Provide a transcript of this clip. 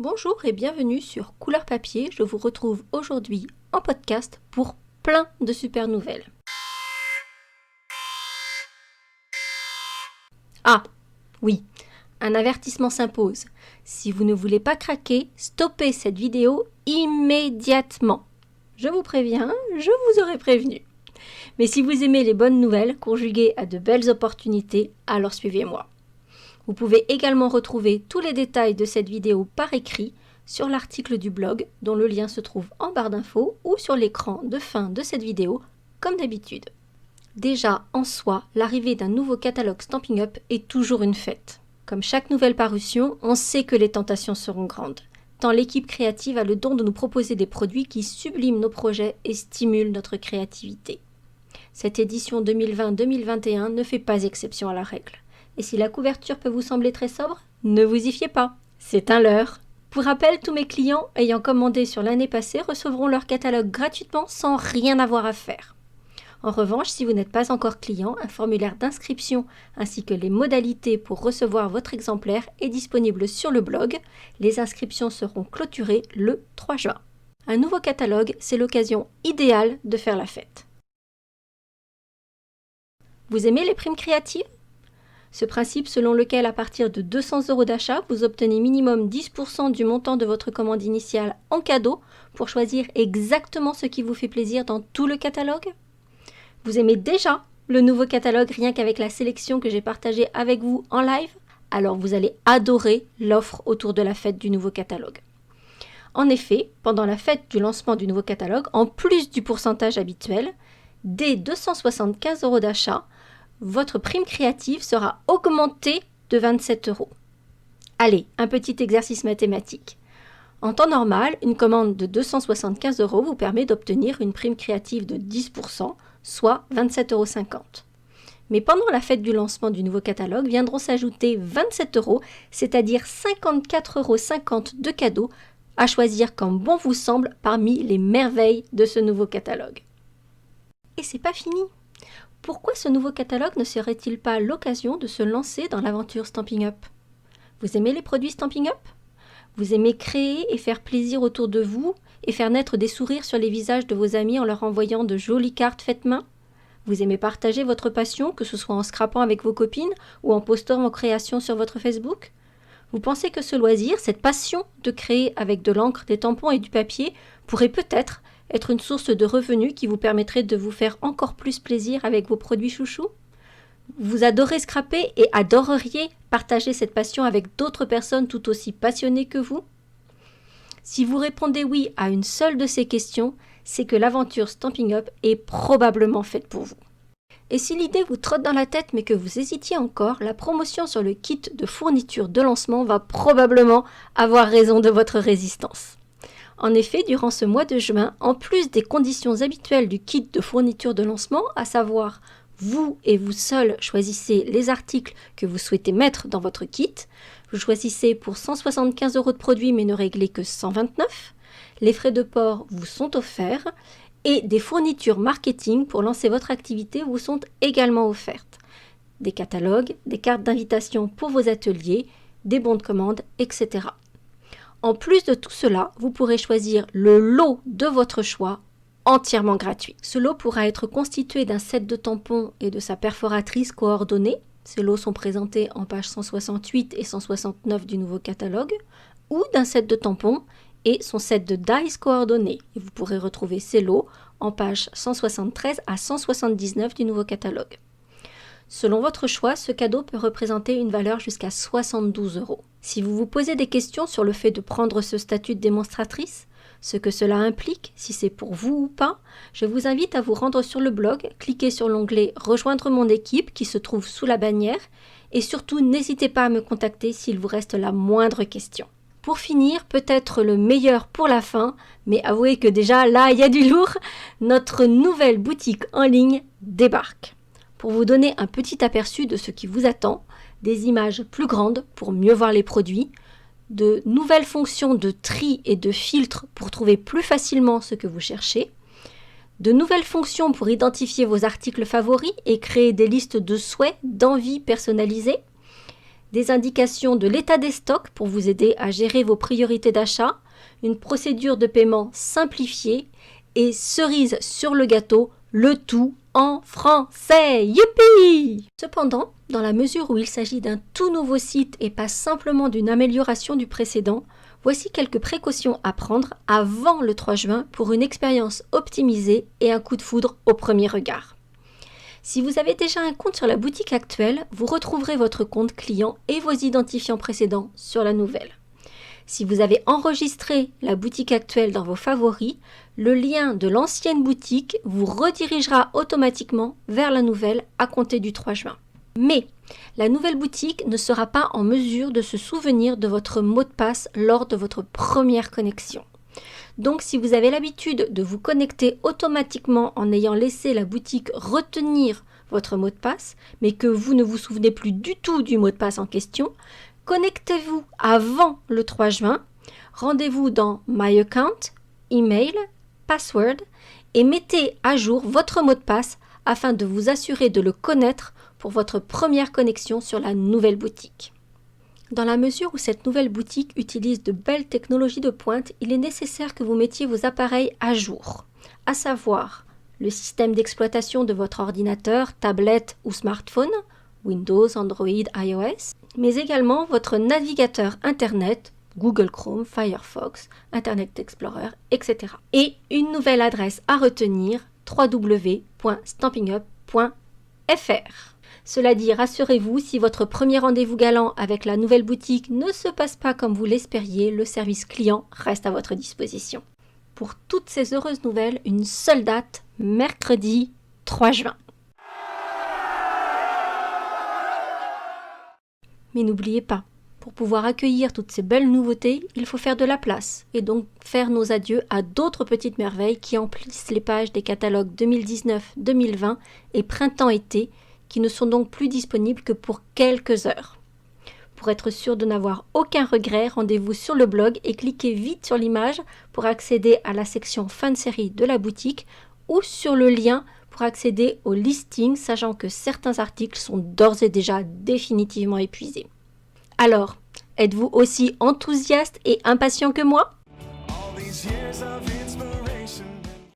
Bonjour et bienvenue sur Couleur Papier. Je vous retrouve aujourd'hui en podcast pour plein de super nouvelles. Ah, oui, un avertissement s'impose. Si vous ne voulez pas craquer, stoppez cette vidéo immédiatement. Je vous préviens, je vous aurais prévenu. Mais si vous aimez les bonnes nouvelles conjuguées à de belles opportunités, alors suivez-moi. Vous pouvez également retrouver tous les détails de cette vidéo par écrit sur l'article du blog dont le lien se trouve en barre d'infos ou sur l'écran de fin de cette vidéo comme d'habitude. Déjà en soi, l'arrivée d'un nouveau catalogue Stampin' Up est toujours une fête. Comme chaque nouvelle parution, on sait que les tentations seront grandes, tant l'équipe créative a le don de nous proposer des produits qui subliment nos projets et stimulent notre créativité. Cette édition 2020-2021 ne fait pas exception à la règle. Et si la couverture peut vous sembler très sobre, ne vous y fiez pas, c'est un leurre. Pour rappel, tous mes clients ayant commandé sur l'année passée recevront leur catalogue gratuitement sans rien avoir à faire. En revanche, si vous n'êtes pas encore client, un formulaire d'inscription ainsi que les modalités pour recevoir votre exemplaire est disponible sur le blog. Les inscriptions seront clôturées le 3 juin. Un nouveau catalogue, c'est l'occasion idéale de faire la fête. Vous aimez les primes créatives ? Ce principe selon lequel à partir de 200 € d'achat, vous obtenez minimum 10% du montant de votre commande initiale en cadeau pour choisir exactement ce qui vous fait plaisir dans tout le catalogue ? Vous aimez déjà le nouveau catalogue rien qu'avec la sélection que j'ai partagée avec vous en live ? Alors vous allez adorer l'offre autour de la fête du nouveau catalogue. En effet, pendant la fête du lancement du nouveau catalogue, en plus du pourcentage habituel, dès 275 € d'achat, votre prime créative sera augmentée de 27 €. Allez, un petit exercice mathématique. En temps normal, une commande de 275 € vous permet d'obtenir une prime créative de 10%, soit 27,50 €. Mais pendant la fête du lancement du nouveau catalogue viendront s'ajouter 27 €, c'est-à-dire 54,50 € de cadeaux à choisir comme bon vous semble parmi les merveilles de ce nouveau catalogue. Et c'est pas fini. Pourquoi ce nouveau catalogue ne serait-il pas l'occasion de se lancer dans l'aventure Stampin' Up ? Vous aimez les produits Stampin' Up ? Vous aimez créer et faire plaisir autour de vous et faire naître des sourires sur les visages de vos amis en leur envoyant de jolies cartes faites main ? Vous aimez partager votre passion, que ce soit en scrapant avec vos copines ou en postant vos créations sur votre Facebook ? Vous pensez que ce loisir, cette passion de créer avec de l'encre, des tampons et du papier pourrait peut-être être une source de revenus qui vous permettrait de vous faire encore plus plaisir avec vos produits chouchous ? Vous adorez scraper et adoreriez partager cette passion avec d'autres personnes tout aussi passionnées que vous ? Si vous répondez oui à une seule de ces questions, c'est que l'aventure Stampin' Up est probablement faite pour vous. Et si l'idée vous trotte dans la tête mais que vous hésitiez encore, la promotion sur le kit de fourniture de lancement va probablement avoir raison de votre résistance. En effet, durant ce mois de juin, en plus des conditions habituelles du kit de fourniture de lancement, à savoir vous et vous seul choisissez les articles que vous souhaitez mettre dans votre kit, vous choisissez pour 175 € de produits mais ne réglez que 129, les frais de port vous sont offerts et des fournitures marketing pour lancer votre activité vous sont également offertes. Des catalogues, des cartes d'invitation pour vos ateliers, des bons de commande, etc. En plus de tout cela, vous pourrez choisir le lot de votre choix entièrement gratuit. Ce lot pourra être constitué d'un set de tampons et de sa perforatrice coordonnée. Ces lots sont présentés en pages 168 et 169 du nouveau catalogue, ou d'un set de tampons et son set de dies coordonnées. Et vous pourrez retrouver ces lots en pages 173 à 179 du nouveau catalogue. Selon votre choix, ce cadeau peut représenter une valeur jusqu'à 72 €. Si vous vous posez des questions sur le fait de prendre ce statut de démonstratrice, ce que cela implique, si c'est pour vous ou pas, je vous invite à vous rendre sur le blog, cliquez sur l'onglet « Rejoindre mon équipe » qui se trouve sous la bannière et surtout n'hésitez pas à me contacter s'il vous reste la moindre question. Pour finir, peut-être le meilleur pour la fin, mais avouez que déjà là il y a du lourd, notre nouvelle boutique en ligne débarque. Pour vous donner un petit aperçu de ce qui vous attend, des images plus grandes pour mieux voir les produits, de nouvelles fonctions de tri et de filtre pour trouver plus facilement ce que vous cherchez, de nouvelles fonctions pour identifier vos articles favoris et créer des listes de souhaits, d'envies personnalisées, des indications de l'état des stocks pour vous aider à gérer vos priorités d'achat, une procédure de paiement simplifiée et cerise sur le gâteau, le tout en français. Youpi! Cependant, dans la mesure où il s'agit d'un tout nouveau site et pas simplement d'une amélioration du précédent, voici quelques précautions à prendre avant le 3 juin pour une expérience optimisée et un coup de foudre au premier regard. Si vous avez déjà un compte sur la boutique actuelle, vous retrouverez votre compte client et vos identifiants précédents sur la nouvelle. Si vous avez enregistré la boutique actuelle dans vos favoris, le lien de l'ancienne boutique vous redirigera automatiquement vers la nouvelle à compter du 3 juin. Mais la nouvelle boutique ne sera pas en mesure de se souvenir de votre mot de passe lors de votre première connexion. Donc si vous avez l'habitude de vous connecter automatiquement en ayant laissé la boutique retenir votre mot de passe, mais que vous ne vous souvenez plus du tout du mot de passe en question, connectez-vous avant le 3 juin, rendez-vous dans My Account, Email, Password et mettez à jour votre mot de passe afin de vous assurer de le connaître pour votre première connexion sur la nouvelle boutique. Dans la mesure où cette nouvelle boutique utilise de belles technologies de pointe, il est nécessaire que vous mettiez vos appareils à jour, à savoir le système d'exploitation de votre ordinateur, tablette ou smartphone, Windows, Android, iOS, mais également votre navigateur Internet, Google Chrome, Firefox, Internet Explorer, etc. Et une nouvelle adresse à retenir, www.stampingup.fr. Cela dit, rassurez-vous, si votre premier rendez-vous galant avec la nouvelle boutique ne se passe pas comme vous l'espériez, le service client reste à votre disposition. Pour toutes ces heureuses nouvelles, une seule date, mercredi 3 juin. Mais n'oubliez pas, pour pouvoir accueillir toutes ces belles nouveautés, il faut faire de la place et donc faire nos adieux à d'autres petites merveilles qui emplissent les pages des catalogues 2019, 2020 et printemps-été qui ne sont donc plus disponibles que pour quelques heures. Pour être sûr de n'avoir aucun regret, rendez-vous sur le blog et cliquez vite sur l'image pour accéder à la section fin de série de la boutique ou sur le lien pour accéder au listing, sachant que certains articles sont d'ores et déjà définitivement épuisés. Alors, êtes-vous aussi enthousiaste et impatient que moi ?